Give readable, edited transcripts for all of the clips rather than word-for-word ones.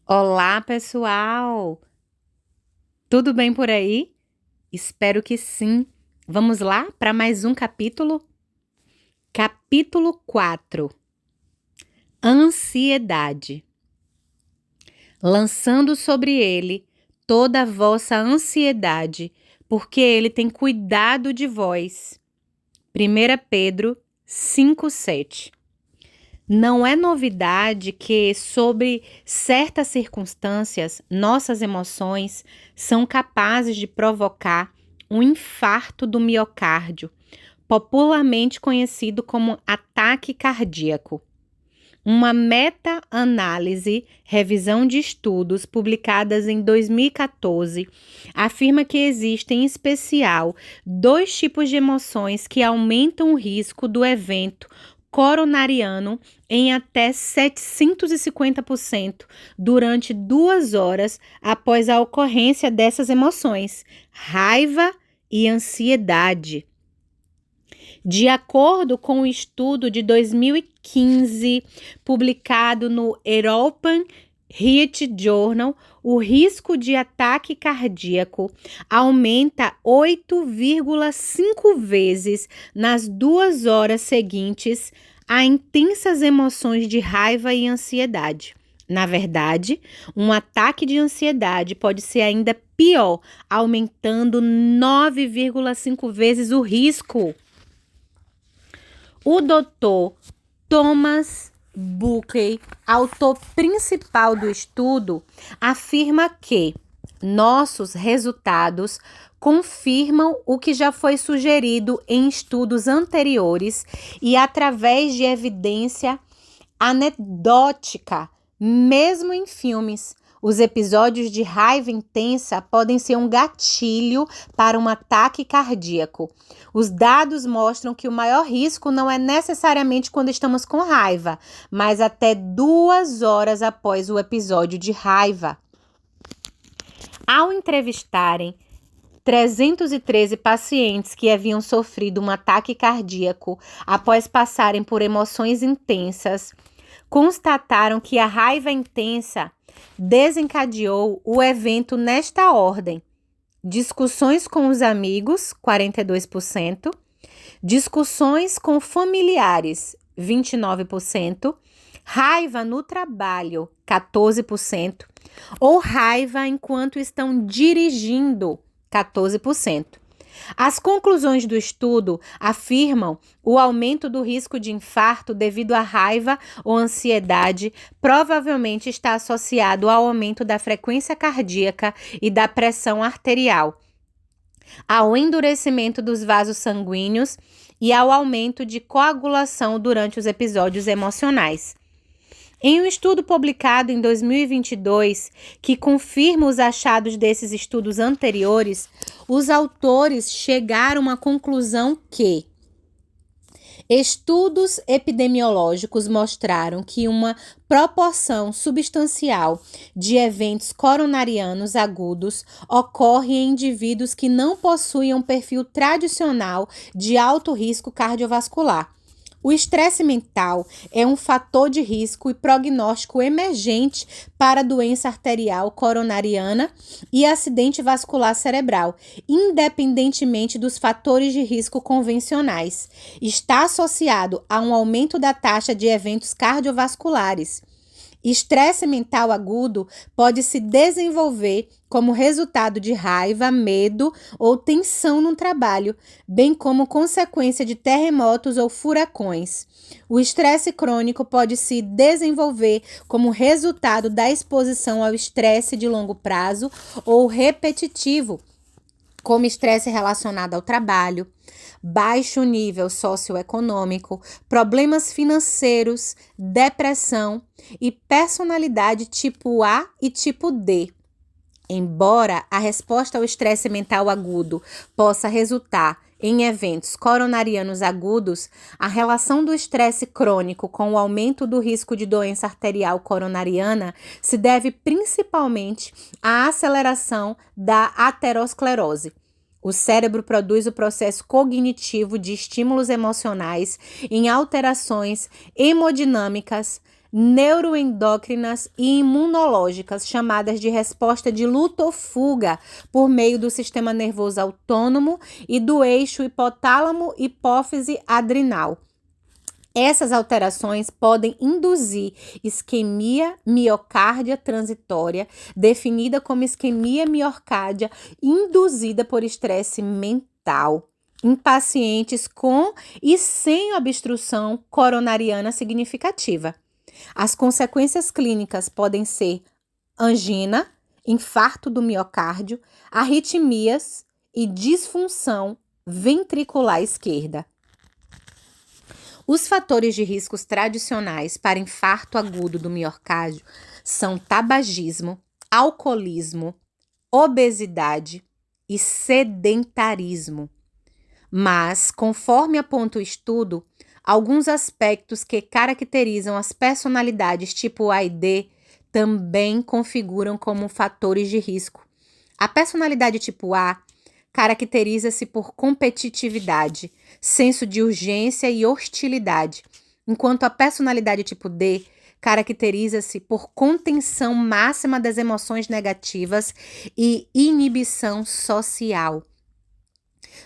Olá, pessoal! Tudo bem por aí? Espero que sim. Vamos lá para mais um capítulo? Capítulo 4: Ansiedade. Lançando sobre ele toda a vossa ansiedade, porque ele tem cuidado de vós. 1 Pedro 5:7. Não é novidade que, sobre certas circunstâncias, nossas emoções são capazes de provocar um infarto do miocárdio, popularmente conhecido como ataque cardíaco. Uma meta-análise, revisão de estudos publicadas em 2014, afirma que existem, em especial, dois tipos de emoções que aumentam o risco do evento coronariano em até 750% durante 2 horas após a ocorrência dessas emoções: raiva e ansiedade. De acordo com o estudo de 2015, publicado no European Heart Journal, o risco de ataque cardíaco aumenta 8,5 vezes nas 2 horas seguintes a intensas emoções de raiva e ansiedade. Na verdade, um ataque de ansiedade pode ser ainda pior, aumentando 9,5 vezes o risco. O Dr. Thomas Buckley, autor principal do estudo, afirma que nossos resultados confirmam o que já foi sugerido em estudos anteriores e através de evidência anedótica, mesmo em filmes. Os episódios de raiva intensa podem ser um gatilho para um ataque cardíaco. Os dados mostram que o maior risco não é necessariamente quando estamos com raiva, mas até 2 horas após o episódio de raiva. Ao entrevistarem 313 pacientes que haviam sofrido um ataque cardíaco após passarem por emoções intensas, constataram que a raiva intensa desencadeou o evento nesta ordem: discussões com os amigos, 42%, discussões com familiares, 29%, raiva no trabalho, 14%, ou raiva enquanto estão dirigindo, 14%. As conclusões do estudo afirmam o aumento do risco de infarto devido à raiva ou ansiedade provavelmente está associado ao aumento da frequência cardíaca e da pressão arterial, ao endurecimento dos vasos sanguíneos e ao aumento de coagulação durante os episódios emocionais. Em um estudo publicado em 2022, que confirma os achados desses estudos anteriores, os autores chegaram à conclusão que estudos epidemiológicos mostraram que uma proporção substancial de eventos coronarianos agudos ocorre em indivíduos que não possuem um perfil tradicional de alto risco cardiovascular. O estresse mental é um fator de risco e prognóstico emergente para doença arterial coronariana e acidente vascular cerebral, independentemente dos fatores de risco convencionais. Está associado a um aumento da taxa de eventos cardiovasculares. Estresse mental agudo pode se desenvolver como resultado de raiva, medo ou tensão no trabalho, bem como consequência de terremotos ou furacões. O estresse crônico pode se desenvolver como resultado da exposição ao estresse de longo prazo ou repetitivo, como estresse relacionado ao trabalho, baixo nível socioeconômico, problemas financeiros, depressão e personalidade tipo A e tipo D. Embora a resposta ao estresse mental agudo possa resultar em eventos coronarianos agudos, a relação do estresse crônico com o aumento do risco de doença arterial coronariana se deve principalmente à aceleração da aterosclerose. O cérebro produz o processo cognitivo de estímulos emocionais em alterações hemodinâmicas neuroendócrinas e imunológicas, chamadas de resposta de luta ou fuga, por meio do sistema nervoso autônomo e do eixo hipotálamo-hipófise adrenal. Essas alterações podem induzir isquemia miocárdia transitória, definida como isquemia miocárdia induzida por estresse mental, em pacientes com e sem obstrução coronariana significativa. As consequências clínicas podem ser angina, infarto do miocárdio, arritmias e disfunção ventricular esquerda. Os fatores de riscos tradicionais para infarto agudo do miocárdio são tabagismo, alcoolismo, obesidade e sedentarismo. Mas, conforme aponta o estudo, alguns aspectos que caracterizam as personalidades tipo A e D também configuram como fatores de risco. A personalidade tipo A caracteriza-se por competitividade, senso de urgência e hostilidade, enquanto a personalidade tipo D caracteriza-se por contenção máxima das emoções negativas e inibição social.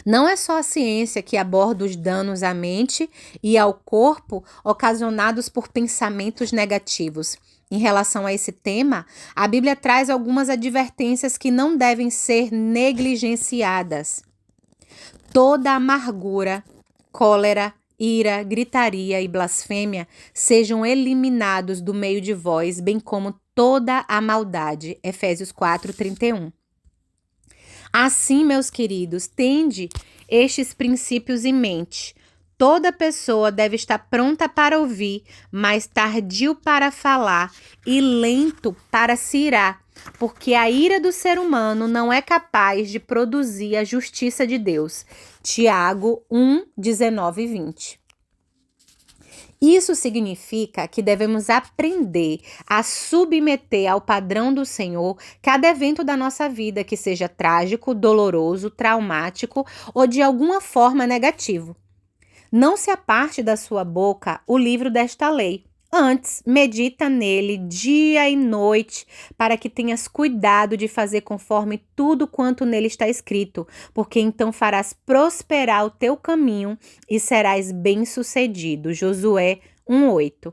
Não é só a ciência que aborda os danos à mente e ao corpo ocasionados por pensamentos negativos. Em relação a esse tema, a Bíblia traz algumas advertências que não devem ser negligenciadas. Toda amargura, cólera, ira, gritaria e blasfêmia sejam eliminados do meio de vós, bem como toda a maldade. Efésios 4:31. Assim, meus queridos, tende estes princípios em mente. Toda pessoa deve estar pronta para ouvir, mas tardio para falar e lento para se irar, porque a ira do ser humano não é capaz de produzir a justiça de Deus. Tiago 1:19 e 20. Isso significa que devemos aprender a submeter ao padrão do Senhor cada evento da nossa vida que seja trágico, doloroso, traumático ou de alguma forma negativo. Não se aparte da sua boca o livro desta lei. Antes, medita nele dia e noite, para que tenhas cuidado de fazer conforme tudo quanto nele está escrito, porque então farás prosperar o teu caminho e serás bem-sucedido. Josué 1:8.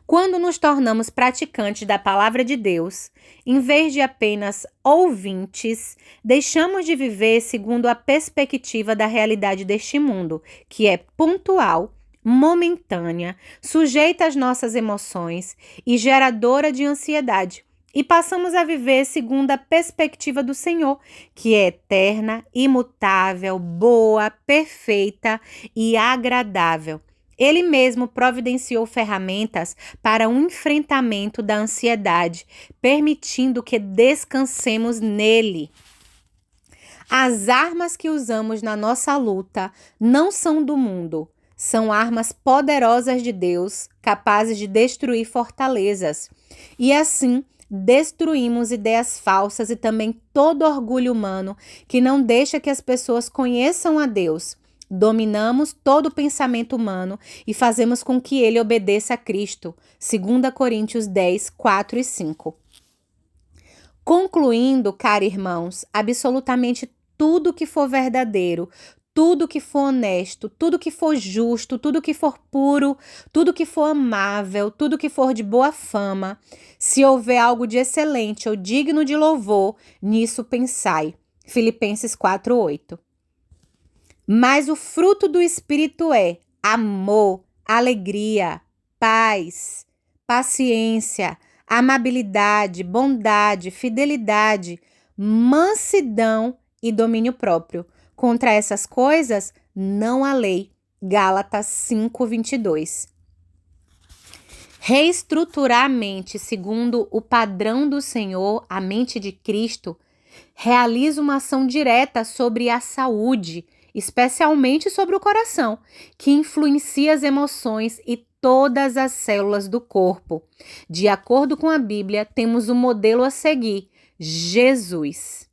Quando nos tornamos praticantes da palavra de Deus, em vez de apenas ouvintes, deixamos de viver segundo a perspectiva da realidade deste mundo, que é pontual, momentânea, sujeita às nossas emoções e geradora de ansiedade, e passamos a viver segundo a perspectiva do Senhor, que é eterna, imutável, boa, perfeita e agradável. Ele mesmo providenciou ferramentas para o enfrentamento da ansiedade, permitindo que descansemos nele. As armas que usamos na nossa luta não são do mundo, são armas poderosas de Deus, capazes de destruir fortalezas. E assim, destruímos ideias falsas e também todo orgulho humano que não deixa que as pessoas conheçam a Deus. Dominamos todo o pensamento humano e fazemos com que ele obedeça a Cristo. 2 Coríntios 10, 4 e 5. Concluindo, caros irmãos, absolutamente tudo que for verdadeiro, tudo que for honesto, tudo que for justo, tudo que for puro, tudo que for amável, tudo que for de boa fama, se houver algo de excelente ou digno de louvor, nisso pensai. Filipenses 4:8. Mas o fruto do Espírito é amor, alegria, paz, paciência, amabilidade, bondade, fidelidade, mansidão e domínio próprio. Contra essas coisas não há lei. Gálatas 5:22. Reestruturar a mente segundo o padrão do Senhor, a mente de Cristo, realiza uma ação direta sobre a saúde, especialmente sobre o coração, que influencia as emoções e todas as células do corpo. De acordo com a Bíblia, temos um modelo a seguir: Jesus.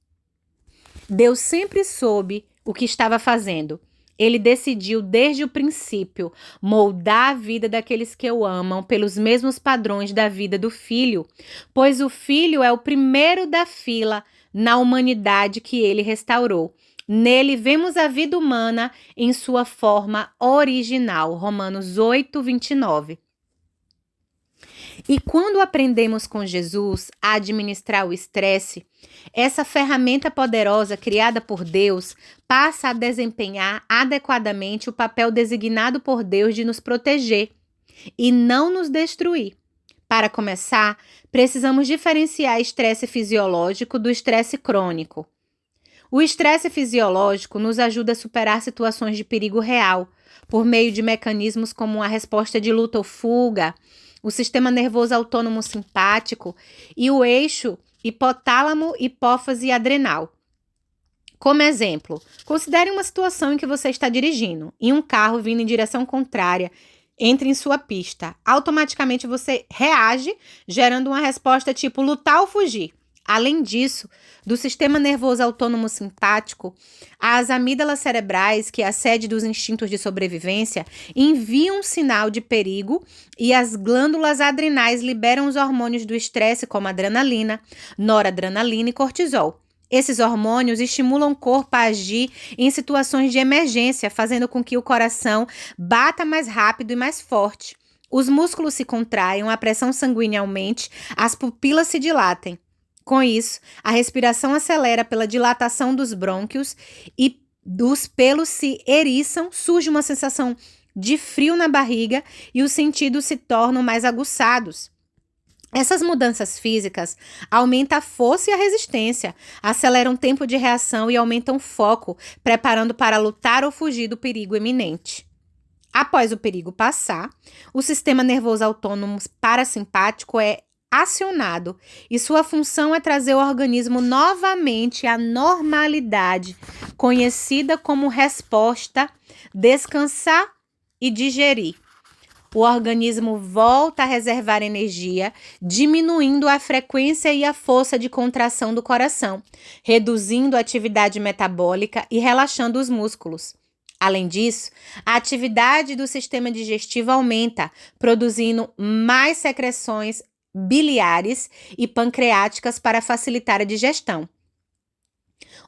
Deus sempre soube o que estava fazendo. Ele decidiu desde o princípio moldar a vida daqueles que o amam pelos mesmos padrões da vida do Filho, pois o Filho é o primeiro da fila na humanidade que ele restaurou. Nele vemos a vida humana em sua forma original. Romanos 8, 29. E quando aprendemos com Jesus a administrar o estresse, essa ferramenta poderosa criada por Deus passa a desempenhar adequadamente o papel designado por Deus de nos proteger e não nos destruir. Para começar, precisamos diferenciar estresse fisiológico do estresse crônico. O estresse fisiológico nos ajuda a superar situações de perigo real, por meio de mecanismos como a resposta de luta ou fuga, o sistema nervoso autônomo simpático e o eixo hipotálamo, hipófise e adrenal. Como exemplo, considere uma situação em que você está dirigindo e um carro vindo em direção contrária entra em sua pista. Automaticamente você reage, gerando uma resposta tipo lutar ou fugir. Além disso, do sistema nervoso autônomo simpático, as amígdalas cerebrais, que é a sede dos instintos de sobrevivência, enviam um sinal de perigo e as glândulas adrenais liberam os hormônios do estresse, como adrenalina, noradrenalina e cortisol. Esses hormônios estimulam o corpo a agir em situações de emergência, fazendo com que o coração bata mais rápido e mais forte. Os músculos se contraem, a pressão sanguínea aumente, as pupilas se dilatem. Com isso, a respiração acelera pela dilatação dos brônquios e os pelos se eriçam, surge uma sensação de frio na barriga e os sentidos se tornam mais aguçados. Essas mudanças físicas aumentam a força e a resistência, aceleram o tempo de reação e aumentam o foco, preparando para lutar ou fugir do perigo iminente. Após o perigo passar, o sistema nervoso autônomo parasimpático é acionado e sua função é trazer o organismo novamente à normalidade, conhecida como resposta, descansar e digerir. O organismo volta a reservar energia, diminuindo a frequência e a força de contração do coração, reduzindo a atividade metabólica e relaxando os músculos. Além disso, a atividade do sistema digestivo aumenta, produzindo mais secreções biliares e pancreáticas para facilitar a digestão.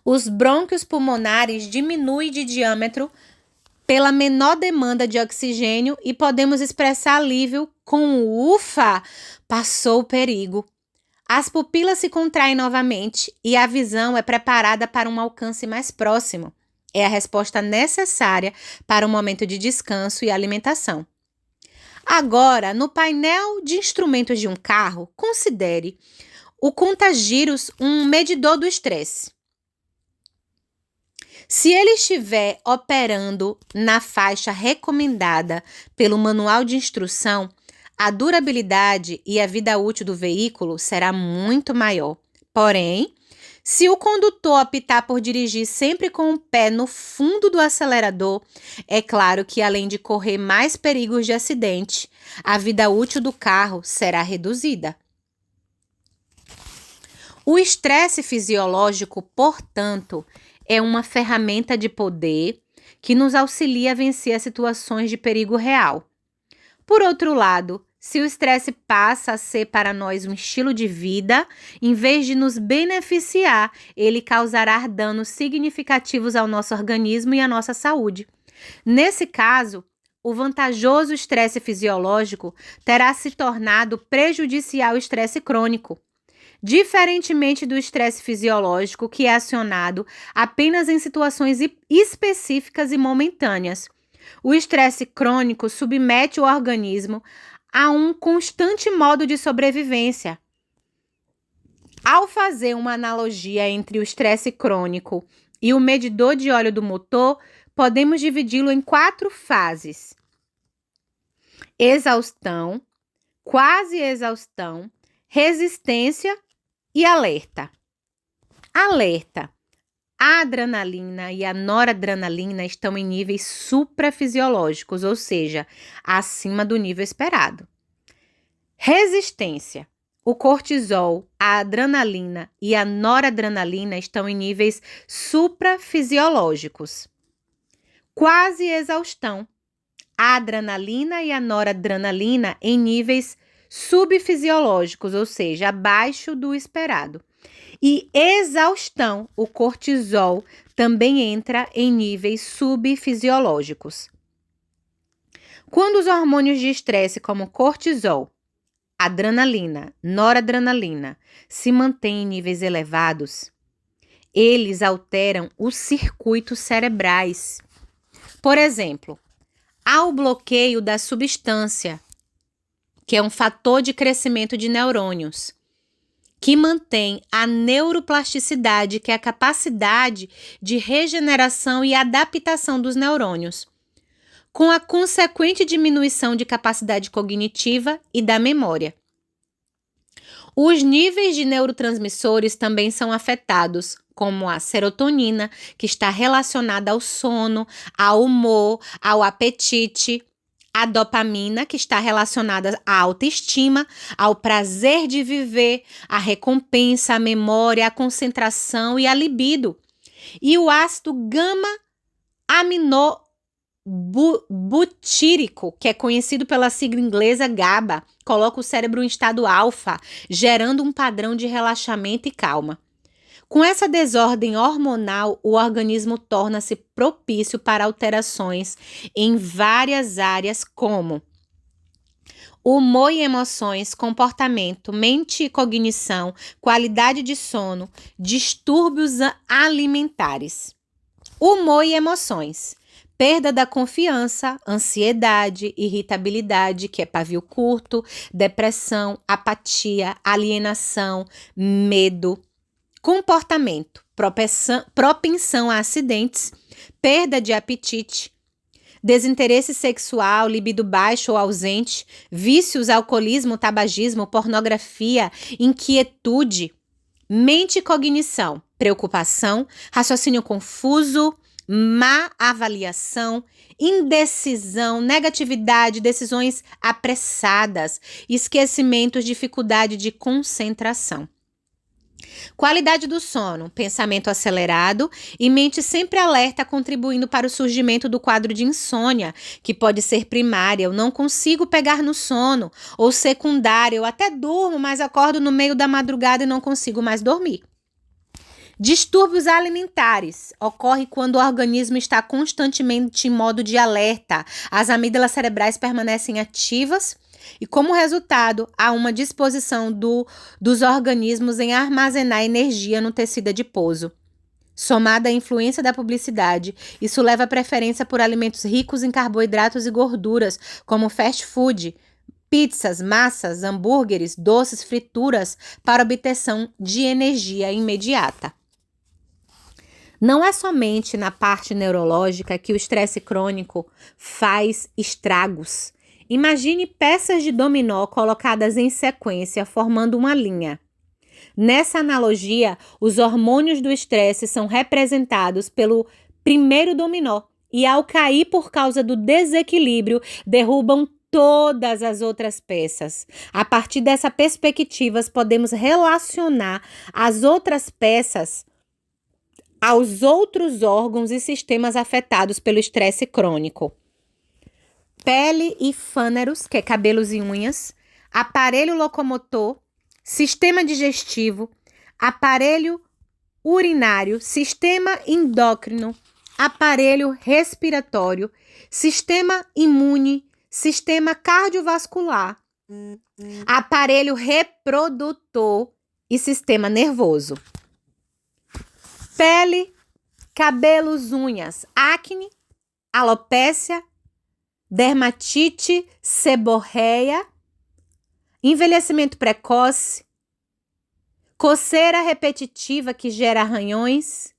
Os brônquios pulmonares diminuem de diâmetro pela menor demanda de oxigênio e podemos expressar alívio com ufa, passou o perigo. As pupilas se contraem novamente e a visão é preparada para um alcance mais próximo. É a resposta necessária para um momento de descanso e alimentação. Agora, no painel de instrumentos de um carro, considere o contagiros um medidor do estresse. Se ele estiver operando na faixa recomendada pelo manual de instrução, a durabilidade e a vida útil do veículo será muito maior. Porém, se o condutor optar por dirigir sempre com o pé no fundo do acelerador, é claro que além de correr mais perigos de acidente, a vida útil do carro será reduzida. O estresse fisiológico, portanto, é uma ferramenta de poder que nos auxilia a vencer as situações de perigo real. Por outro lado, se o estresse passa a ser para nós um estilo de vida, em vez de nos beneficiar, ele causará danos significativos ao nosso organismo e à nossa saúde. Nesse caso, o vantajoso estresse fisiológico terá se tornado prejudicial ao estresse crônico. Diferentemente do estresse fisiológico, que é acionado apenas em situações específicas e momentâneas, o estresse crônico submete o organismo a um constante modo de sobrevivência. Ao fazer uma analogia entre o estresse crônico e o medidor de óleo do motor, podemos dividi-lo em 4 fases: exaustão, quase exaustão, resistência e alerta. Alerta. A adrenalina e a noradrenalina estão em níveis suprafisiológicos, ou seja, acima do nível esperado. Resistência. O cortisol, a adrenalina e a noradrenalina estão em níveis suprafisiológicos. Quase exaustão. A adrenalina e a noradrenalina em níveis subfisiológicos, ou seja, abaixo do esperado. E exaustão, o cortisol também entra em níveis subfisiológicos. Quando os hormônios de estresse, como cortisol, adrenalina, noradrenalina, se mantêm em níveis elevados, eles alteram os circuitos cerebrais. Por exemplo, há o bloqueio da substância, que é um fator de crescimento de neurônios, que mantém a neuroplasticidade, que é a capacidade de regeneração e adaptação dos neurônios, com a consequente diminuição de capacidade cognitiva e da memória. Os níveis de neurotransmissores também são afetados, como a serotonina, que está relacionada ao sono, ao humor, ao apetite, a dopamina, que está relacionada à autoestima, ao prazer de viver, à recompensa, à memória, à concentração e à libido. E o ácido gama-aminobutírico, que é conhecido pela sigla inglesa GABA, coloca o cérebro em estado alfa, gerando um padrão de relaxamento e calma. Com essa desordem hormonal, o organismo torna-se propício para alterações em várias áreas como humor e emoções, comportamento, mente e cognição, qualidade de sono, distúrbios alimentares. Humor e emoções. Perda da confiança, ansiedade, irritabilidade, que é pavio curto, depressão, apatia, alienação, medo. Comportamento, propensão a acidentes, perda de apetite, desinteresse sexual, libido baixo ou ausente, vícios, alcoolismo, tabagismo, pornografia, inquietude, mente e cognição, preocupação, raciocínio confuso, má avaliação, indecisão, negatividade, decisões apressadas, esquecimentos, dificuldade de concentração. Qualidade do sono, pensamento acelerado e mente sempre alerta, contribuindo para o surgimento do quadro de insônia, que pode ser primária, eu não consigo pegar no sono, ou secundária, eu até durmo, mas acordo no meio da madrugada e não consigo mais dormir. Distúrbios alimentares, ocorre quando o organismo está constantemente em modo de alerta, as amígdalas cerebrais permanecem ativas, e como resultado, há uma disposição dos organismos em armazenar energia no tecido adiposo. Somada à influência da publicidade, isso leva à preferência por alimentos ricos em carboidratos e gorduras, como fast food, pizzas, massas, hambúrgueres, doces, frituras, para obtenção de energia imediata. Não é somente na parte neurológica que o estresse crônico faz estragos. Imagine peças de dominó colocadas em sequência, formando uma linha. Nessa analogia, os hormônios do estresse são representados pelo primeiro dominó e, ao cair por causa do desequilíbrio, derrubam todas as outras peças. A partir dessa perspectiva, podemos relacionar as outras peças aos outros órgãos e sistemas afetados pelo estresse crônico. Pele e fâneros, que é cabelos e unhas, aparelho locomotor, sistema digestivo, aparelho urinário, sistema endócrino, aparelho respiratório, sistema imune, sistema cardiovascular, aparelho reprodutor e sistema nervoso. Pele, cabelos, unhas, acne, alopécia, dermatite, seborreia, envelhecimento precoce, coceira repetitiva que gera arranhões,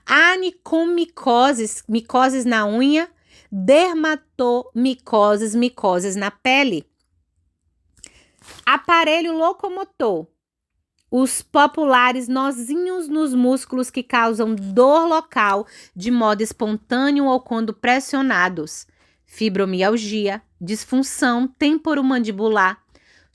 anicomicoses, micoses na unha, dermatomicoses, micoses na pele. Aparelho locomotor, os populares nozinhos nos músculos que causam dor local de modo espontâneo ou quando pressionados, fibromialgia, disfunção temporomandibular,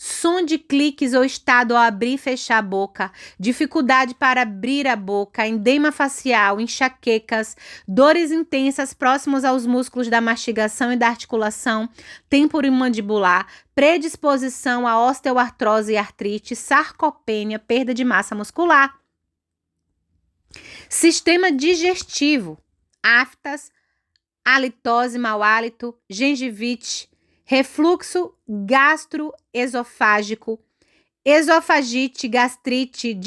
som de cliques ou estado ao abrir e fechar a boca, dificuldade para abrir a boca, edema facial, enxaquecas, dores intensas próximos aos músculos da mastigação e da articulação temporomandibular, predisposição a osteoartrose e artrite, sarcopenia, perda de massa muscular. Sistema digestivo, aftas, halitose, mau hálito, gengivite, refluxo gastroesofágico, esofagite, gastrite,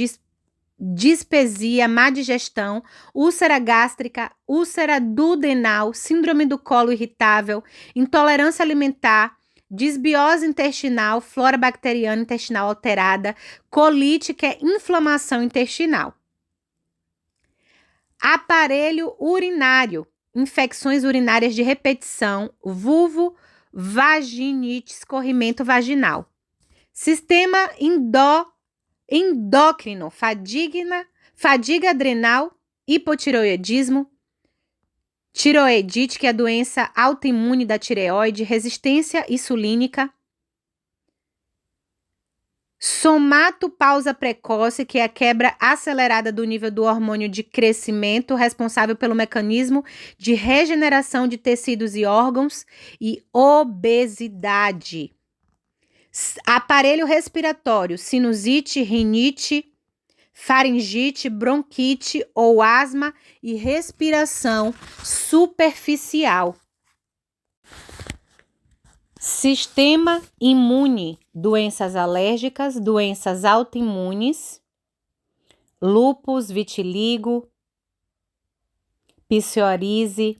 dispepsia, má digestão, úlcera gástrica, úlcera duodenal, síndrome do colo irritável, intolerância alimentar, disbiose intestinal, flora bacteriana intestinal alterada, colite, que é inflamação intestinal. Aparelho urinário, infecções urinárias de repetição, vulvovaginite, escorrimento vaginal. Sistema endócrino, fadiga adrenal, hipotireoidismo, tireoidite, que é a doença autoimune da tireoide, resistência insulínica, somatopausa precoce, que é a quebra acelerada do nível do hormônio de crescimento, responsável pelo mecanismo de regeneração de tecidos e órgãos, e obesidade. Aparelho respiratório, sinusite, rinite, faringite, bronquite ou asma e respiração superficial. Sistema imune, doenças alérgicas, doenças autoimunes, lúpus, vitiligo, psoríase,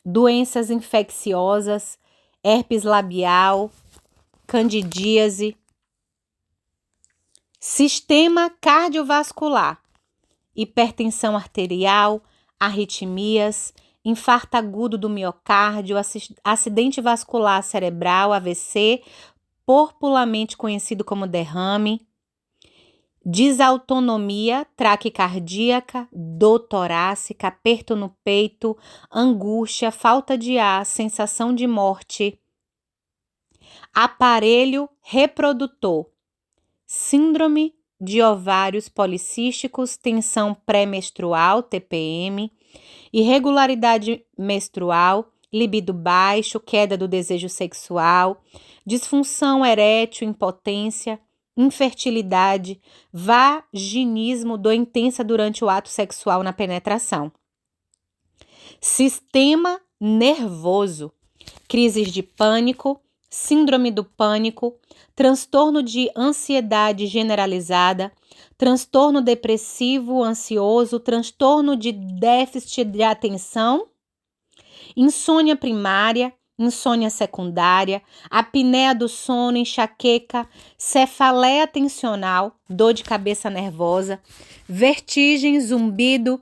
doenças infecciosas, herpes labial, candidíase. Sistema cardiovascular, hipertensão arterial, arritmias, infarto agudo do miocárdio, acidente vascular cerebral, AVC, popularmente conhecido como derrame, desautonomia, traquicardíaca, dor torácica, aperto no peito, angústia, falta de ar, sensação de morte. Aparelho reprodutor, síndrome de ovários policísticos, tensão pré-menstrual, TPM, irregularidade menstrual, libido baixo, queda do desejo sexual, disfunção erétil, impotência, infertilidade, vaginismo, dor intensa durante o ato sexual na penetração. Sistema nervoso, crises de pânico, síndrome do pânico, transtorno de ansiedade generalizada, transtorno depressivo ansioso, transtorno de déficit de atenção, insônia primária, insônia secundária, apneia do sono, enxaqueca, cefaleia tensional, dor de cabeça nervosa, vertigem, zumbido,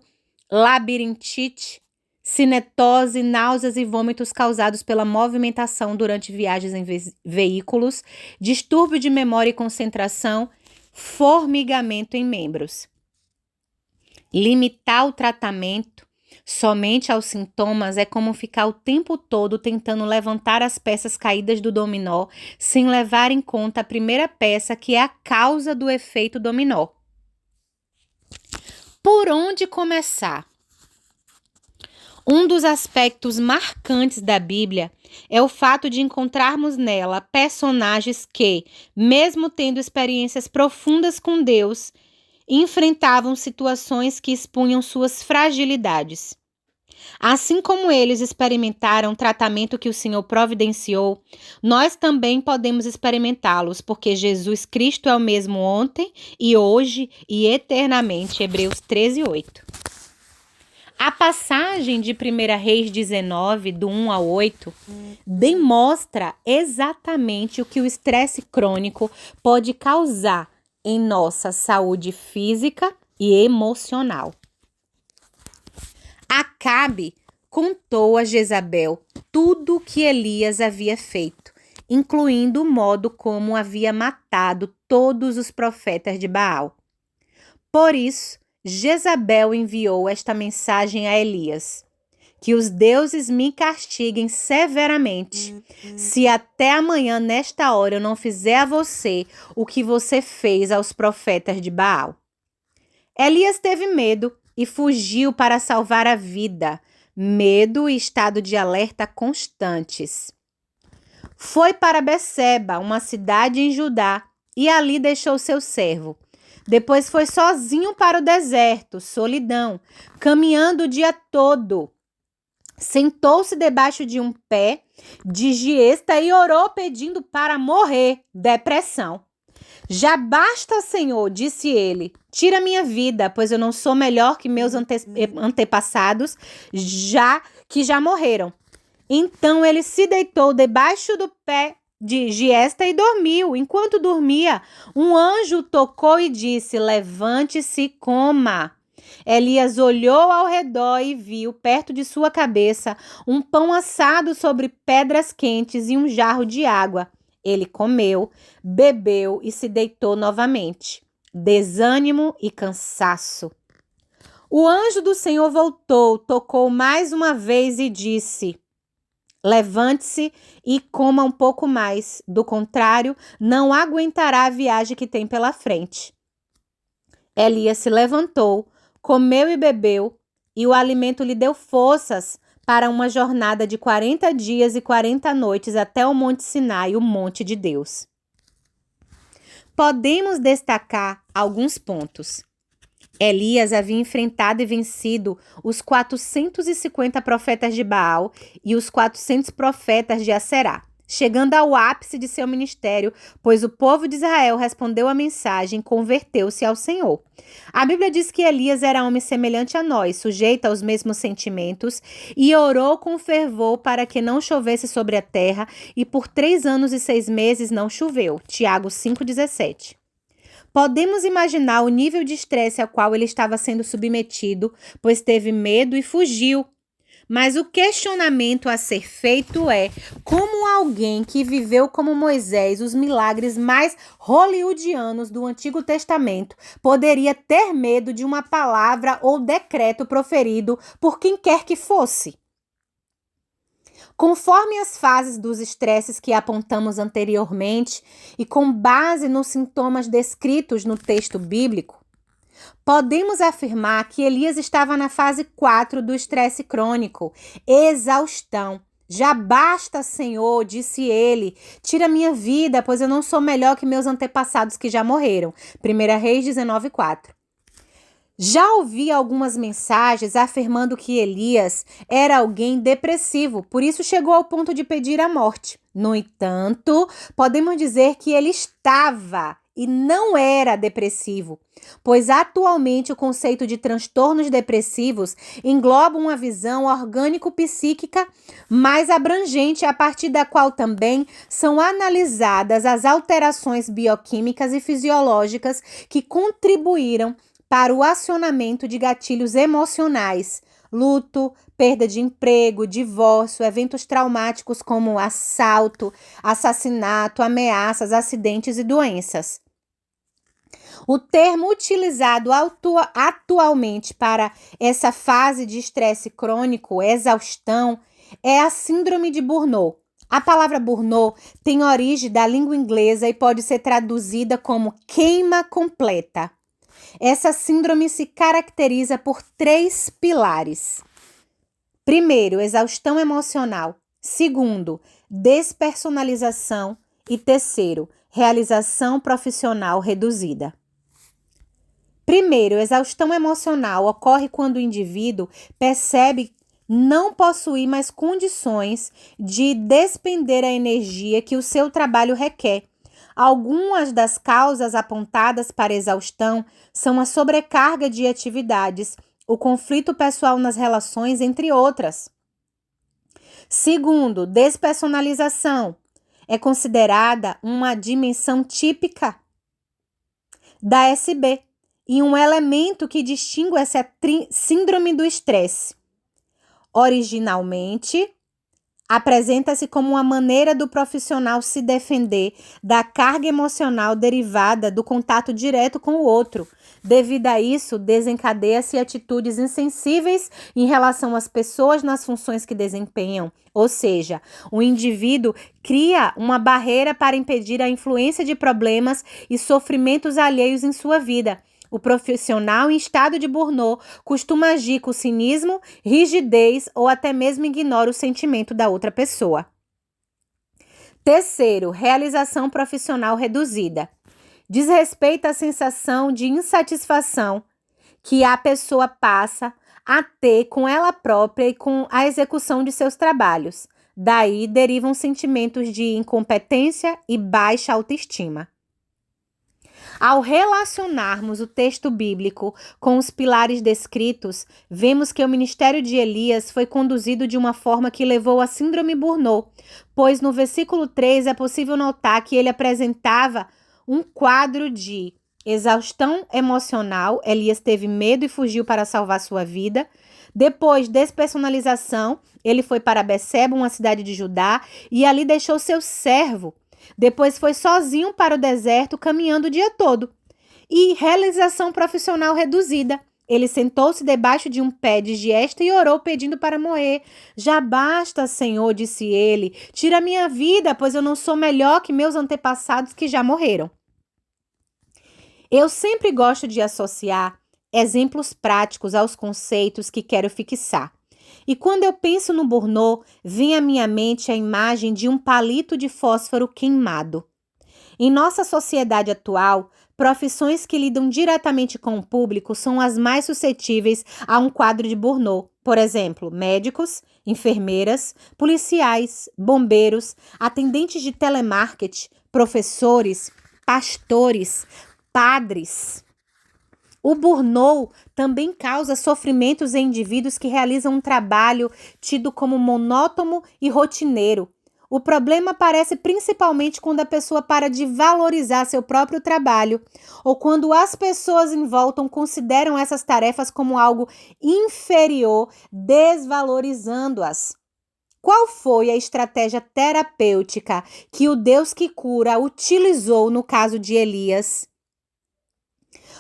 labirintite, cinetose, náuseas e vômitos causados pela movimentação durante viagens em veículos, distúrbio de memória e concentração, formigamento em membros. Limitar o tratamento somente aos sintomas é como ficar o tempo todo tentando levantar as peças caídas do dominó sem levar em conta a primeira peça, que é a causa do efeito dominó. Por onde começar? Um dos aspectos marcantes da Bíblia é o fato de encontrarmos nela personagens que, mesmo tendo experiências profundas com Deus, enfrentavam situações que expunham suas fragilidades. Assim como eles experimentaram o tratamento que o Senhor providenciou, nós também podemos experimentá-los, porque Jesus Cristo é o mesmo ontem e hoje e eternamente. Hebreus 13:8. A passagem de 1 Reis 19, do 1 ao 8, demonstra exatamente o que o estresse crônico pode causar em nossa saúde física e emocional. Acabe contou a Jezabel tudo o que Elias havia feito, incluindo o modo como havia matado todos os profetas de Baal. Por isso, Jezabel enviou esta mensagem a Elias: que os deuses me castiguem severamente, se até amanhã, nesta hora, eu não fizer a você o que você fez aos profetas de Baal. Elias teve medo e fugiu para salvar a vida. Medo e estado de alerta constantes. Foi para Beceba, uma cidade em Judá, e ali deixou seu servo. Depois foi sozinho para o deserto, solidão, caminhando o dia todo. Sentou-se debaixo de um pé de giesta e orou pedindo para morrer, depressão. Já basta, Senhor, disse ele, tira minha vida, pois eu não sou melhor que meus antepassados, que já morreram. Então ele se deitou debaixo do pé de giesta e dormiu. Enquanto dormia, um anjo tocou e disse: levante-se e coma. Elias olhou ao redor e viu, perto de sua cabeça, um pão assado sobre pedras quentes e um jarro de água. Ele comeu, bebeu e se deitou novamente. Desânimo e cansaço. O anjo do Senhor voltou, tocou mais uma vez e disse: levante-se e coma um pouco mais. Do contrário, não aguentará a viagem que tem pela frente. Elias se levantou, comeu e bebeu, e o alimento lhe deu forças para uma jornada de 40 dias e 40 noites até o Monte Sinai, o monte de Deus. Podemos destacar alguns pontos. Elias havia enfrentado e vencido os 450 profetas de Baal e os 400 profetas de Aserá, chegando ao ápice de seu ministério, pois o povo de Israel respondeu à mensagem e converteu-se ao Senhor. A Bíblia diz que Elias era homem semelhante a nós, sujeito aos mesmos sentimentos, e orou com fervor para que não chovesse sobre a terra, e por 3 anos e 6 meses não choveu. Tiago 5,17. Podemos imaginar o nível de estresse ao qual ele estava sendo submetido, pois teve medo e fugiu. Mas o questionamento a ser feito é: como alguém que viveu como Moisés os milagres mais hollywoodianos do Antigo Testamento poderia ter medo de uma palavra ou decreto proferido por quem quer que fosse? Conforme as fases dos estresses que apontamos anteriormente e com base nos sintomas descritos no texto bíblico, podemos afirmar que Elias estava na fase 4 do estresse crônico, exaustão. Já basta, Senhor, disse ele, tira minha vida, pois eu não sou melhor que meus antepassados que já morreram. 1 Reis 19:4. Já ouvi algumas mensagens afirmando que Elias era alguém depressivo, por isso chegou ao ponto de pedir a morte. No entanto, podemos dizer que ele estava e não era depressivo, pois atualmente o conceito de transtornos depressivos engloba uma visão orgânico-psíquica mais abrangente, a partir da qual também são analisadas as alterações bioquímicas e fisiológicas que contribuíram para o acionamento de gatilhos emocionais, luto, perda de emprego, divórcio, eventos traumáticos como assalto, assassinato, ameaças, acidentes e doenças. O termo utilizado atualmente para essa fase de estresse crônico, exaustão, é a síndrome de Burnout. A palavra burnout tem origem da língua inglesa e pode ser traduzida como queima completa. Essa síndrome se caracteriza por 3 pilares. Primeiro, exaustão emocional. Segundo, despersonalização. E terceiro, realização profissional reduzida. Primeiro, exaustão emocional ocorre quando o indivíduo percebe não possuir mais condições de despender a energia que o seu trabalho requer. Algumas das causas apontadas para exaustão são a sobrecarga de atividades, o conflito pessoal nas relações, entre outras. Segundo, despersonalização é considerada uma dimensão típica da SB e um elemento que distingue essa síndrome do estresse. Originalmente, Apresenta-se como uma maneira do profissional se defender da carga emocional derivada do contato direto com o outro. Devido a isso, desencadeia-se atitudes insensíveis em relação às pessoas nas funções que desempenham. Ou seja, o indivíduo cria uma barreira para impedir a influência de problemas e sofrimentos alheios em sua vida. O profissional em estado de burnout costuma agir com cinismo, rigidez ou até mesmo ignora o sentimento da outra pessoa. Terceiro, realização profissional reduzida. Diz respeito à sensação de insatisfação que a pessoa passa a ter com ela própria e com a execução de seus trabalhos. Daí derivam sentimentos de incompetência e baixa autoestima. Ao relacionarmos o texto bíblico com os pilares descritos, vemos que o ministério de Elias foi conduzido de uma forma que levou à síndrome burnout, pois no versículo 3 é possível notar que ele apresentava um quadro de exaustão emocional. Elias teve medo e fugiu para salvar sua vida. Depois, despersonalização, ele foi para Beceba, uma cidade de Judá, e ali deixou seu servo. Depois foi sozinho para o deserto, caminhando o dia todo. E realização profissional reduzida. Ele sentou-se debaixo de um pé de giesta e orou pedindo para morrer. Já basta, Senhor, disse ele. Tira minha vida, pois eu não sou melhor que meus antepassados que já morreram. Eu sempre gosto de associar exemplos práticos aos conceitos que quero fixar. E quando eu penso no burnout, vem à minha mente a imagem de um palito de fósforo queimado. Em nossa sociedade atual, profissões que lidam diretamente com o público são as mais suscetíveis a um quadro de burnout. Por exemplo, médicos, enfermeiras, policiais, bombeiros, atendentes de telemarketing, professores, pastores, padres. O burnout também causa sofrimentos em indivíduos que realizam um trabalho tido como monótono e rotineiro. O problema aparece principalmente quando a pessoa para de valorizar seu próprio trabalho ou quando as pessoas em volta consideram essas tarefas como algo inferior, desvalorizando-as. Qual foi a estratégia terapêutica que o Deus que cura utilizou no caso de Elias?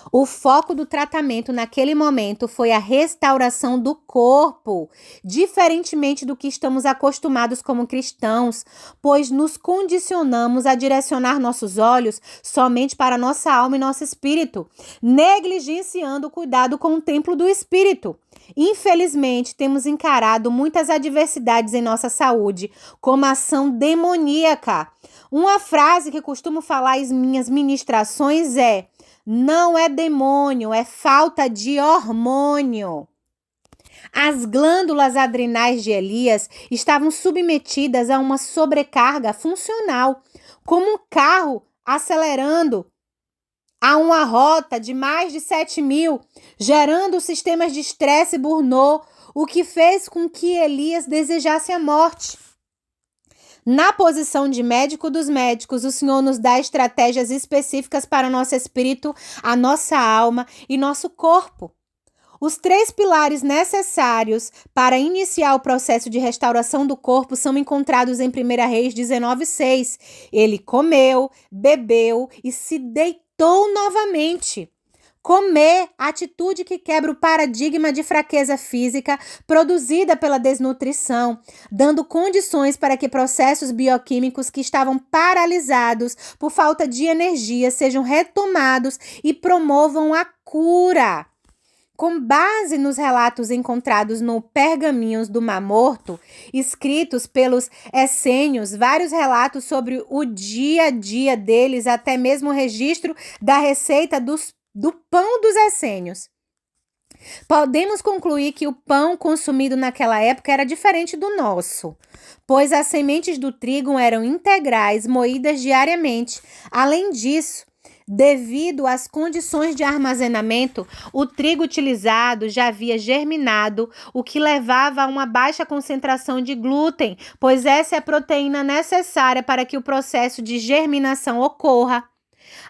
O foco do tratamento naquele momento foi a restauração do corpo, diferentemente do que estamos acostumados como cristãos, pois nos condicionamos a direcionar nossos olhos somente para nossa alma e nosso espírito, negligenciando o cuidado com o templo do espírito. Infelizmente, temos encarado muitas adversidades em nossa saúde como ação demoníaca. Uma frase que costumo falar em minhas ministrações é: não é demônio, é falta de hormônio. As glândulas adrenais de Elias estavam submetidas a uma sobrecarga funcional, como um carro acelerando a uma rota de mais de 7.000, gerando sistemas de estresse e burnout, o que fez com que Elias desejasse a morte. Na posição de médico dos médicos, o Senhor nos dá estratégias específicas para o nosso espírito, a nossa alma e nosso corpo. Os 3 pilares necessários para iniciar o processo de restauração do corpo são encontrados em 1 Reis 19:6. Ele comeu, bebeu e se deitou novamente. Comer, atitude que quebra o paradigma de fraqueza física produzida pela desnutrição, dando condições para que processos bioquímicos que estavam paralisados por falta de energia sejam retomados e promovam a cura. Com base nos relatos encontrados no Pergaminhos do Mar Morto, escritos pelos essênios, vários relatos sobre o dia a dia deles, até mesmo o registro da receita do pão dos essênios. Podemos concluir que o pão consumido naquela época era diferente do nosso, pois as sementes do trigo eram integrais, moídas diariamente. Além disso, devido às condições de armazenamento, o trigo utilizado já havia germinado, o que levava a uma baixa concentração de glúten, pois essa é a proteína necessária para que o processo de germinação ocorra.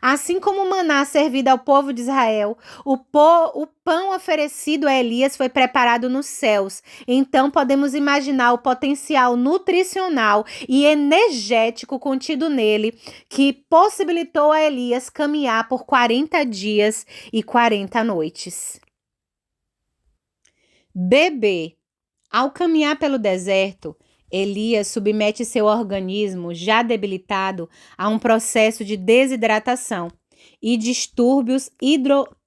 Assim como o maná servido ao povo de Israel, o pão oferecido a Elias foi preparado nos céus. Então podemos imaginar o potencial nutricional e energético contido nele, que possibilitou a Elias caminhar por 40 dias e 40 noites. Bebê. Ao caminhar pelo deserto, Elias submete seu organismo, já debilitado, a um processo de desidratação e distúrbios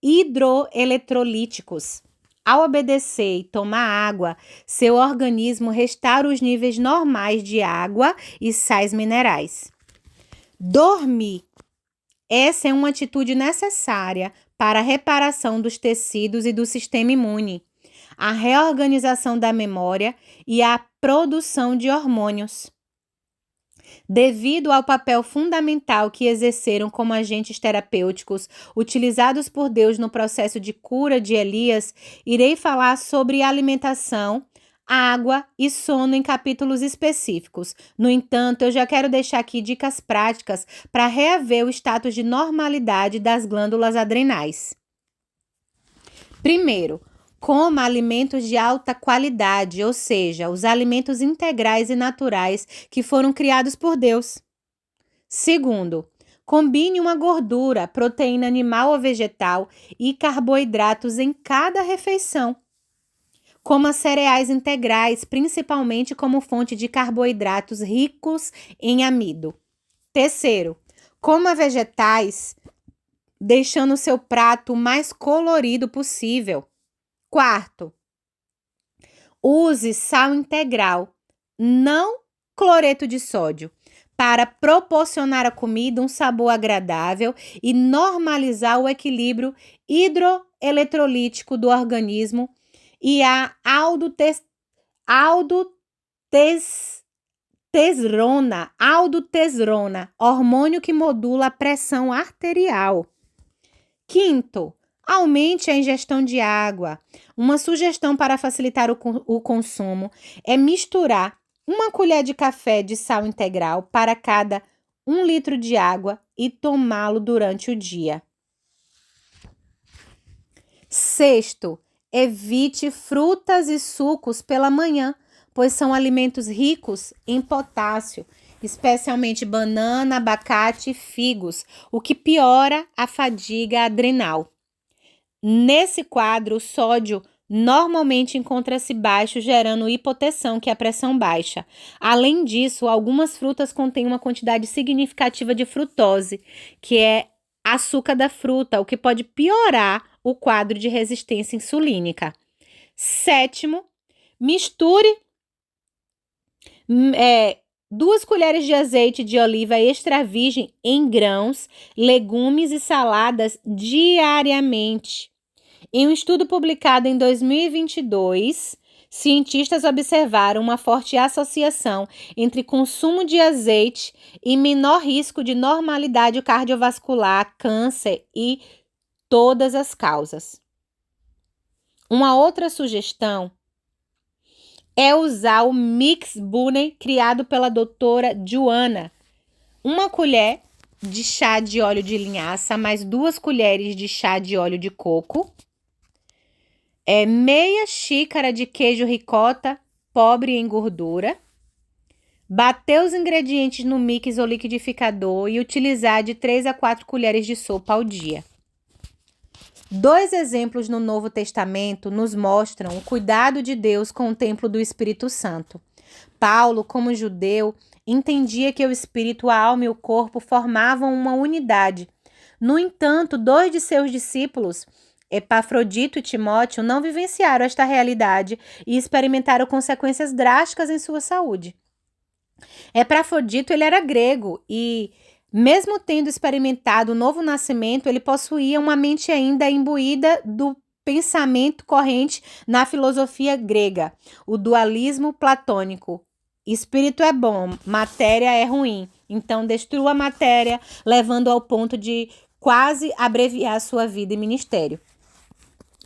hidroeletrolíticos. Ao obedecer e tomar água, seu organismo restaura os níveis normais de água e sais minerais. Dormir. Essa é uma atitude necessária para a reparação dos tecidos e do sistema imune, a reorganização da memória e a produção de hormônios. Devido ao papel fundamental que exerceram como agentes terapêuticos utilizados por Deus no processo de cura de Elias, irei falar sobre alimentação, água e sono em capítulos específicos. No entanto, eu já quero deixar aqui dicas práticas para reaver o status de normalidade das glândulas adrenais. Primeiro, coma alimentos de alta qualidade, ou seja, os alimentos integrais e naturais que foram criados por Deus. Segundo, combine uma gordura, proteína animal ou vegetal e carboidratos em cada refeição. Coma cereais integrais, principalmente como fonte de carboidratos ricos em amido. Terceiro, coma vegetais, deixando seu prato o mais colorido possível. Quarto, use sal integral, não cloreto de sódio, para proporcionar à comida um sabor agradável e normalizar o equilíbrio hidroeletrolítico do organismo e a aldotesterona, hormônio que modula a pressão arterial. Quinto, aumente a ingestão de água. Uma sugestão para facilitar o consumo é misturar 1 colher de café de sal integral para cada 1 litro de água e tomá-lo durante o dia. Sexto, evite frutas e sucos pela manhã, pois são alimentos ricos em potássio, especialmente banana, abacate e figos, o que piora a fadiga adrenal. Nesse quadro, o sódio normalmente encontra-se baixo, gerando hipotensão, que é a pressão baixa. Além disso, algumas frutas contêm uma quantidade significativa de frutose, que é açúcar da fruta, o que pode piorar o quadro de resistência insulínica. Sétimo, misture 2 colheres de azeite de oliva extra virgem em grãos, legumes e saladas diariamente. Em um estudo publicado em 2022, cientistas observaram uma forte associação entre consumo de azeite e menor risco de normalidade cardiovascular, câncer e todas as causas. Uma outra sugestão é usar o Mix Bunny criado pela doutora Joanna. 1 colher de chá de óleo de linhaça, mais 2 colheres de chá de óleo de coco, meia xícara de queijo ricota, pobre em gordura, bater os ingredientes no mix ou liquidificador e utilizar de 3 a 4 colheres de sopa ao dia. 2 exemplos no Novo Testamento nos mostram o cuidado de Deus com o templo do Espírito Santo. Paulo, como judeu, entendia que o espírito, a alma e o corpo formavam uma unidade. No entanto, 2 de seus discípulos, Epafrodito e Timóteo, não vivenciaram esta realidade e experimentaram consequências drásticas em sua saúde. Epafrodito, ele era grego e, mesmo tendo experimentado o novo nascimento, ele possuía uma mente ainda imbuída do pensamento corrente na filosofia grega, o dualismo platônico. Espírito é bom, matéria é ruim. Então, destrua a matéria, levando ao ponto de quase abreviar sua vida e ministério.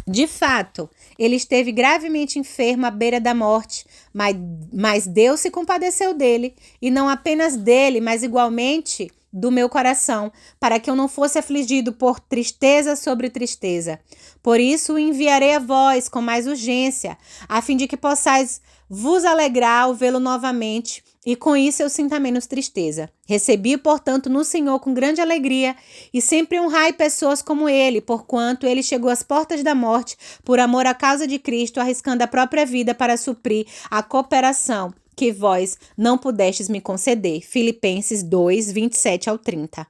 De fato, ele esteve gravemente enfermo à beira da morte, mas Deus se compadeceu dele, e não apenas dele, mas igualmente do meu coração, para que eu não fosse afligido por tristeza sobre tristeza. Por isso o enviarei a vós com mais urgência, a fim de que possais vos alegrar ao vê-lo novamente, e com isso eu sinta menos tristeza. Recebi, portanto, no Senhor com grande alegria, e sempre honrai pessoas como ele, porquanto ele chegou às portas da morte, por amor à causa de Cristo, arriscando a própria vida para suprir a cooperação que vós não pudestes me conceder. Filipenses 2, 27 ao 30.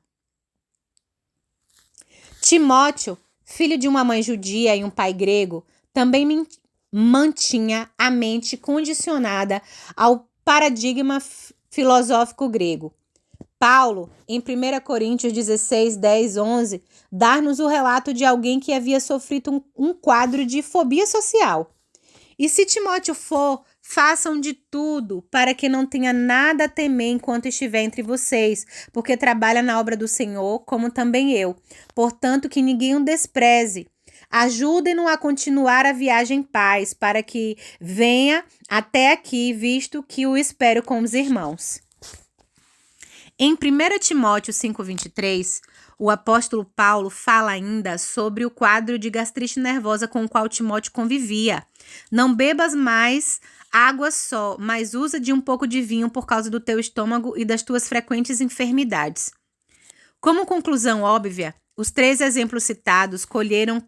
Timóteo, filho de uma mãe judia e um pai grego, também mantinha a mente condicionada ao paradigma filosófico grego. Paulo, em 1 Coríntios 16, 10, 11, dá-nos o relato de alguém que havia sofrido um quadro de fobia social. E se Timóteo for, façam de tudo para que não tenha nada a temer enquanto estiver entre vocês, porque trabalha na obra do Senhor, como também eu. Portanto, que ninguém o despreze. Ajudem-no a continuar a viagem em paz, para que venha até aqui, visto que o espero com os irmãos. Em 1 Timóteo 5,23, o apóstolo Paulo fala ainda sobre o quadro de gastrite nervosa com o qual Timóteo convivia. Não bebas mais água só, mas usa de um pouco de vinho por causa do teu estômago e das tuas frequentes enfermidades. Como conclusão óbvia, os 3 exemplos citados colheram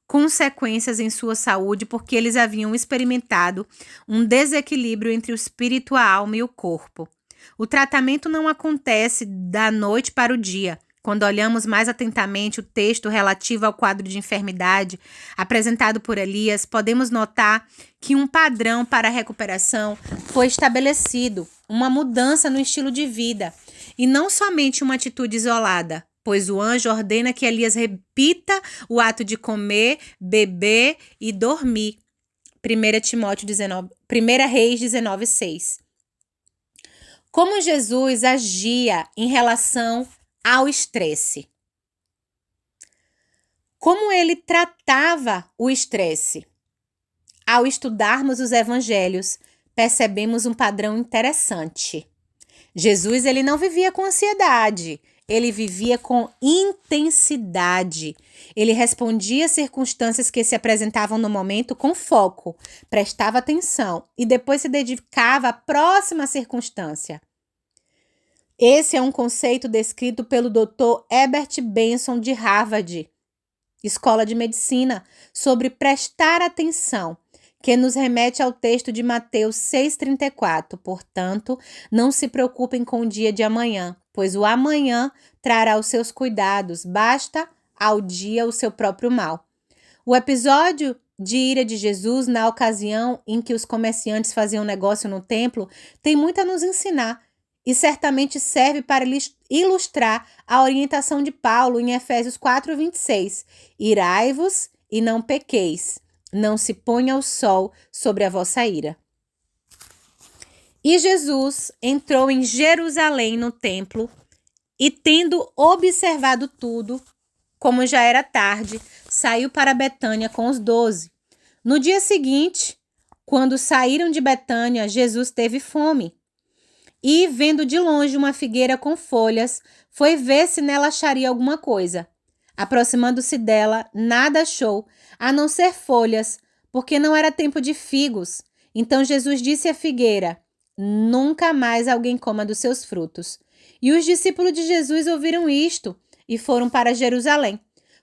consequências em sua saúde porque eles haviam experimentado um desequilíbrio entre o espírito, a alma e o corpo. O tratamento não acontece da noite para o dia. Quando olhamos mais atentamente o texto relativo ao quadro de enfermidade apresentado por Elias, podemos notar que um padrão para a recuperação foi estabelecido, uma mudança no estilo de vida, e não somente uma atitude isolada, pois o anjo ordena que Elias repita o ato de comer, beber e dormir. 1 Reis 19, 6. Como Jesus agia em relação ao estresse? Como ele tratava o estresse? Ao estudarmos os evangelhos, percebemos um padrão interessante. Jesus, ele não vivia com ansiedade, ele vivia com intensidade. Ele respondia às circunstâncias que se apresentavam no momento com foco, prestava atenção e depois se dedicava à próxima circunstância. Esse é um conceito descrito pelo Dr. Herbert Benson de Harvard, Escola de Medicina, sobre prestar atenção, que nos remete ao texto de Mateus 6,34. Portanto, não se preocupem com o dia de amanhã, pois o amanhã trará os seus cuidados, basta ao dia o seu próprio mal. O episódio de ira de Jesus, na ocasião em que os comerciantes faziam negócio no templo, tem muito a nos ensinar e certamente serve para ilustrar a orientação de Paulo em Efésios 4,26. Irai-vos e não pequeis, não se ponha o sol sobre a vossa ira. E Jesus entrou em Jerusalém no templo e, tendo observado tudo, como já era tarde, saiu para Betânia com os 12. No dia seguinte, quando saíram de Betânia, Jesus teve fome. E, vendo de longe uma figueira com folhas, foi ver se nela acharia alguma coisa. Aproximando-se dela, nada achou, a não ser folhas, porque não era tempo de figos. Então Jesus disse à figueira: nunca mais alguém coma dos seus frutos. E os discípulos de Jesus ouviram isto e foram para Jerusalém.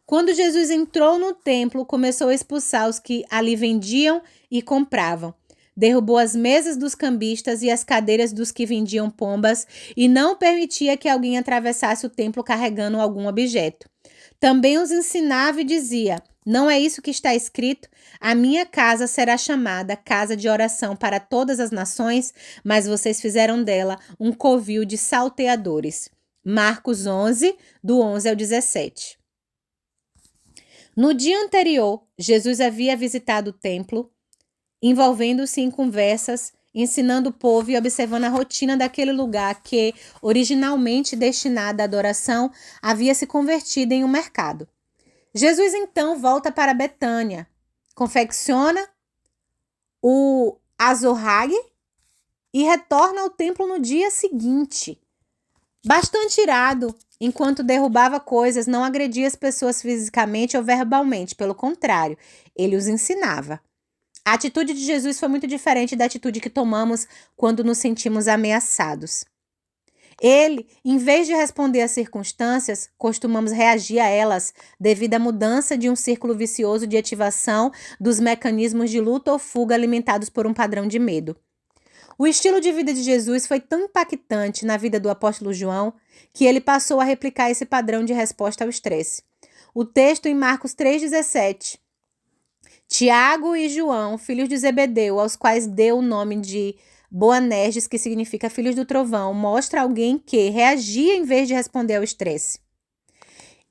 Quando Jesus entrou no templo, começou a expulsar os que ali vendiam e compravam. Derrubou as mesas dos cambistas e as cadeiras dos que vendiam pombas e não permitia que alguém atravessasse o templo carregando algum objeto. Também os ensinava e dizia: não é isso que está escrito? A minha casa será chamada casa de oração para todas as nações, mas vocês fizeram dela um covil de salteadores. Marcos 11, do 11 ao 17. No dia anterior, Jesus havia visitado o templo, envolvendo-se em conversas, ensinando o povo e observando a rotina daquele lugar que, originalmente destinado à adoração, havia se convertido em um mercado. Jesus então volta para Betânia, confecciona o azorrague e retorna ao templo no dia seguinte. Bastante irado, enquanto derrubava coisas, não agredia as pessoas fisicamente ou verbalmente, pelo contrário, ele os ensinava. A atitude de Jesus foi muito diferente da atitude que tomamos quando nos sentimos ameaçados. Ele, em vez de responder às circunstâncias, costumamos reagir a elas devido à mudança de um círculo vicioso de ativação dos mecanismos de luta ou fuga alimentados por um padrão de medo. O estilo de vida de Jesus foi tão impactante na vida do apóstolo João que ele passou a replicar esse padrão de resposta ao estresse. O texto em Marcos 3,17. Tiago e João, filhos de Zebedeu, aos quais deu o nome de Boanerges, que significa filhos do trovão, mostra alguém que reagia em vez de responder ao estresse.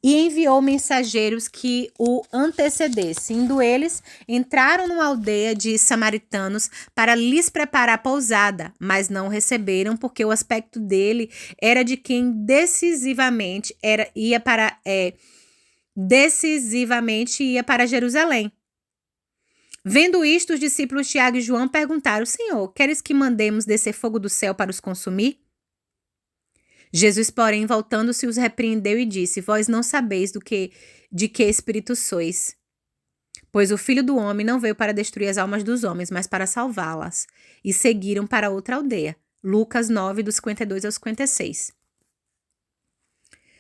E enviou mensageiros que o antecedessem. Indo eles, entraram numa aldeia de samaritanos para lhes preparar pousada, mas não receberam, porque o aspecto dele era de quem decisivamente ia para Jerusalém. Vendo isto, os discípulos Tiago e João perguntaram: Senhor, queres que mandemos descer fogo do céu para os consumir? Jesus, porém, voltando-se, os repreendeu e disse: Vós não sabeis de que espírito sois, pois o Filho do Homem não veio para destruir as almas dos homens, mas para salvá-las. E seguiram para outra aldeia. Lucas 9, dos 52 ao 56.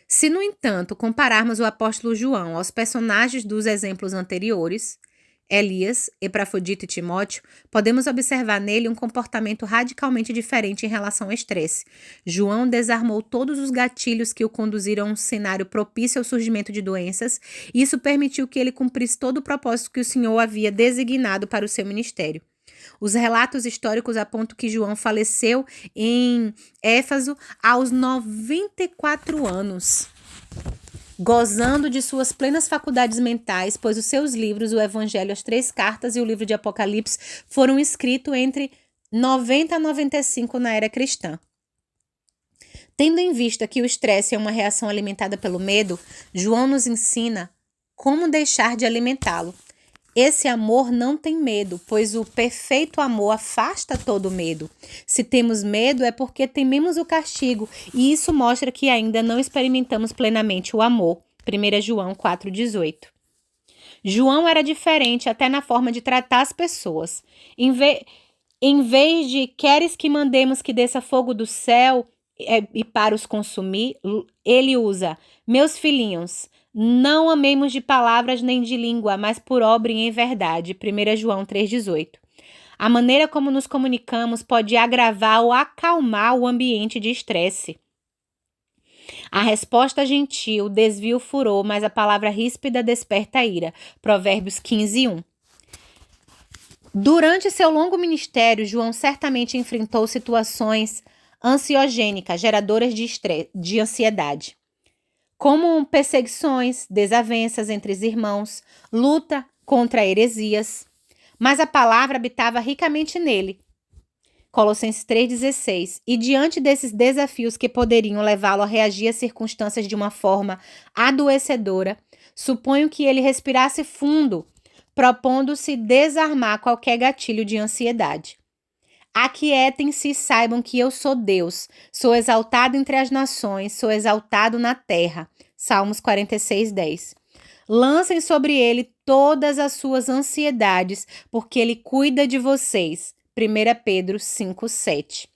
Se, no entanto, compararmos o apóstolo João aos personagens dos exemplos anteriores, Elias, Epafrodito e Timóteo, podemos observar nele um comportamento radicalmente diferente em relação ao estresse. João desarmou todos os gatilhos que o conduziram a um cenário propício ao surgimento de doenças, e isso permitiu que ele cumprisse todo o propósito que o Senhor havia designado para o seu ministério. Os relatos históricos apontam que João faleceu em Éfeso aos 94 anos. Gozando de suas plenas faculdades mentais, pois os seus livros, o Evangelho, as 3 cartas e o livro de Apocalipse, foram escritos entre 90 a 95 na era cristã. Tendo em vista que o estresse é uma reação alimentada pelo medo, João nos ensina como deixar de alimentá-lo. Esse amor não tem medo, pois o perfeito amor afasta todo medo. Se temos medo é porque tememos o castigo, e isso mostra que ainda não experimentamos plenamente o amor. 1 João 4,18. João era diferente até na forma de tratar as pessoas. Em vez de queres que mandemos que desça fogo do céu e para os consumir, ele usa meus filhinhos. Não amemos de palavras nem de língua, mas por obra e em verdade. 1 João 3,18. A maneira como nos comunicamos pode agravar ou acalmar o ambiente de estresse. A resposta gentil desvia o furor, mas a palavra ríspida desperta a ira. Provérbios 15:1. Durante seu longo ministério, João certamente enfrentou situações ansiogênicas, geradoras de ansiedade, como perseguições, desavenças entre os irmãos, luta contra heresias. Mas a palavra habitava ricamente nele. Colossenses 3,16. E diante desses desafios que poderiam levá-lo a reagir às circunstâncias de uma forma adoecedora, suponho que ele respirasse fundo, propondo-se desarmar qualquer gatilho de ansiedade. Aquietem-se e saibam que eu sou Deus, sou exaltado entre as nações, sou exaltado na terra. Salmos 46:10. Lancem sobre ele todas as suas ansiedades, porque ele cuida de vocês. 1 Pedro 5:7.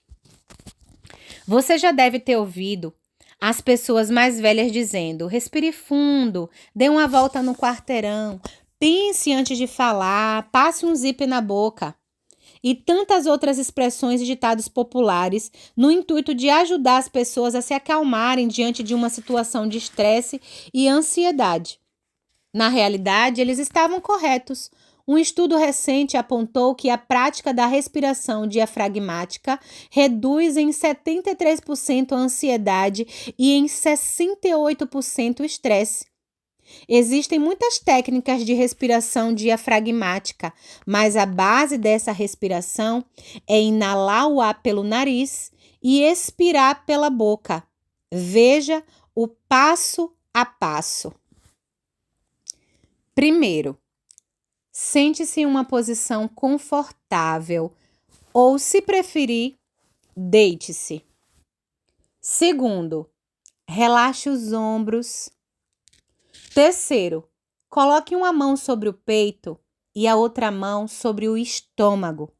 Você já deve ter ouvido as pessoas mais velhas dizendo: respire fundo, dê uma volta no quarteirão, pense antes de falar, passe um zíper na boca. E tantas outras expressões e ditados populares no intuito de ajudar as pessoas a se acalmarem diante de uma situação de estresse e ansiedade. Na realidade, eles estavam corretos. Um estudo recente apontou que a prática da respiração diafragmática reduz em 73% a ansiedade e em 68% o estresse. Existem muitas técnicas de respiração diafragmática, mas a base dessa respiração é inalar o ar pelo nariz e expirar pela boca. Veja o passo a passo. Primeiro, sente-se em uma posição confortável ou, se preferir, deite-se. Segundo, relaxe os ombros. Terceiro, coloque uma mão sobre o peito e a outra mão sobre o estômago.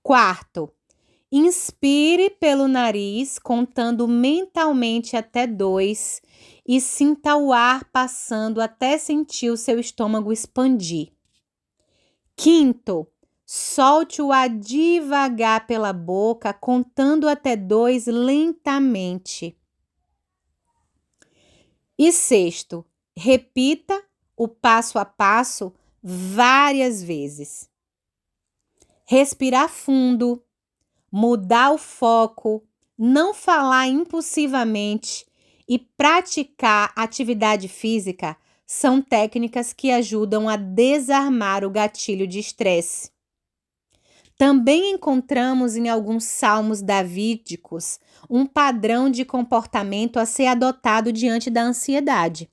Quarto, inspire pelo nariz, contando mentalmente até 2 e sinta o ar passando até sentir o seu estômago expandir. Quinto, solte o ar devagar pela boca, contando até 2 lentamente. E sexto, repita o passo a passo várias vezes. Respirar fundo, mudar o foco, não falar impulsivamente e praticar atividade física são técnicas que ajudam a desarmar o gatilho de estresse. Também encontramos em alguns salmos davídicos um padrão de comportamento a ser adotado diante da ansiedade.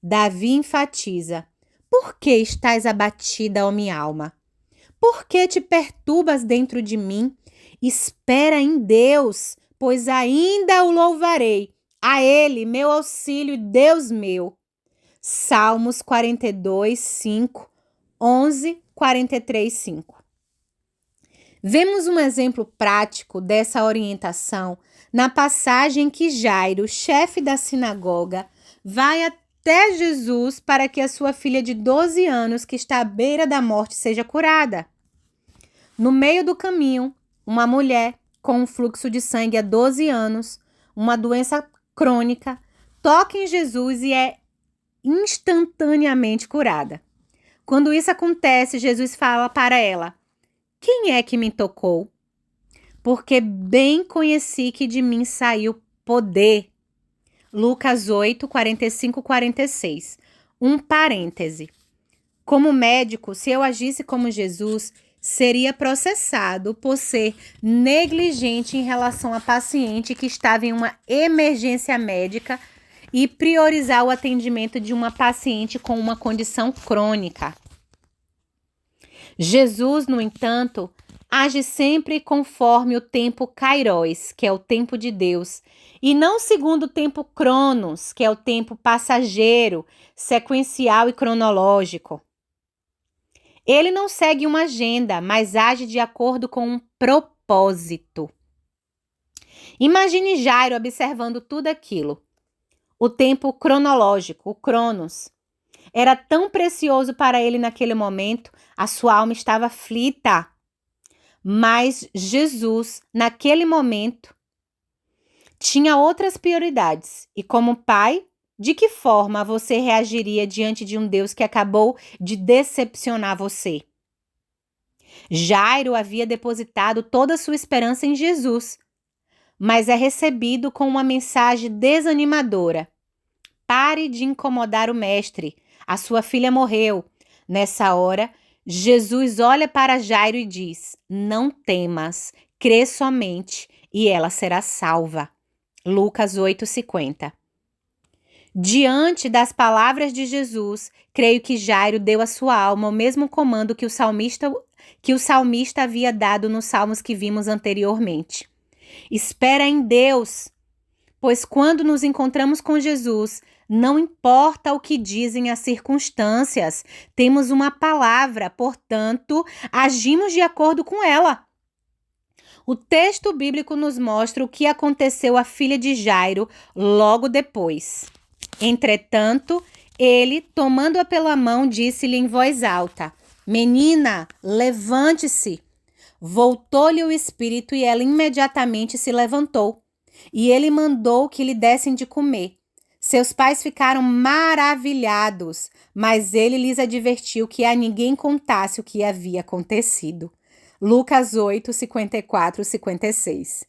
Davi enfatiza: por que estás abatida, ó minha alma? Por que te perturbas dentro de mim? Espera em Deus, pois ainda o louvarei. A Ele, meu auxílio, Deus meu. Salmos 42, 5, 11, 43, 5. Vemos um exemplo prático dessa orientação na passagem que Jairo, chefe da sinagoga, vai até Jesus para que a sua filha de 12 anos, que está à beira da morte, seja curada. No meio do caminho, uma mulher com um fluxo de sangue há 12 anos, uma doença crônica, toca em Jesus e é instantaneamente curada. Quando isso acontece, Jesus fala para ela: quem é que me tocou? Porque bem conheci que de mim saiu poder. Lucas 8, 45, 46. Um parêntese. Como médico, se eu agisse como Jesus, seria processado por ser negligente em relação a paciente que estava em uma emergência médica e priorizar o atendimento de uma paciente com uma condição crônica. Jesus, no entanto, age sempre conforme o tempo kairos, que é o tempo de Deus, e não segundo o tempo cronos, que é o tempo passageiro, sequencial e cronológico. Ele não segue uma agenda, mas age de acordo com um propósito. Imagine Jairo observando tudo aquilo. O tempo cronológico, o cronos, era tão precioso para ele naquele momento, a sua alma estava aflita. Mas Jesus, naquele momento, tinha outras prioridades. E como pai, de que forma você reagiria diante de um Deus que acabou de decepcionar você? Jairo havia depositado toda a sua esperança em Jesus, mas é recebido com uma mensagem desanimadora. Pare de incomodar o mestre. A sua filha morreu. Nessa hora, Jesus olha para Jairo e diz: não temas, crê somente e ela será salva. Lucas 8,50. Diante das palavras de Jesus, creio que Jairo deu à sua alma o mesmo comando que o salmista havia dado nos salmos que vimos anteriormente. Espera em Deus, pois quando nos encontramos com Jesus, não importa o que dizem as circunstâncias, temos uma palavra, portanto, agimos de acordo com ela. O texto bíblico nos mostra o que aconteceu à filha de Jairo logo depois. Entretanto, ele, tomando-a pela mão, disse-lhe em voz alta: menina, levante-se. Voltou-lhe o espírito e ela imediatamente se levantou. E ele mandou que lhe dessem de comer. Seus pais ficaram maravilhados, mas ele lhes advertiu que a ninguém contasse o que havia acontecido. Lucas 8, 54, 56.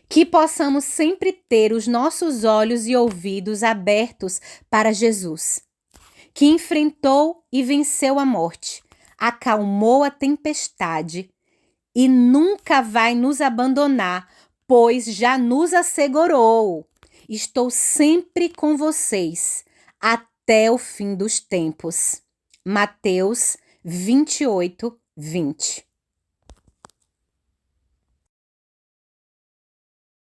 Que possamos sempre ter os nossos olhos e ouvidos abertos para Jesus, que enfrentou e venceu a morte, acalmou a tempestade e nunca vai nos abandonar, pois já nos assegurou: estou sempre com vocês até o fim dos tempos. Mateus 28, 20.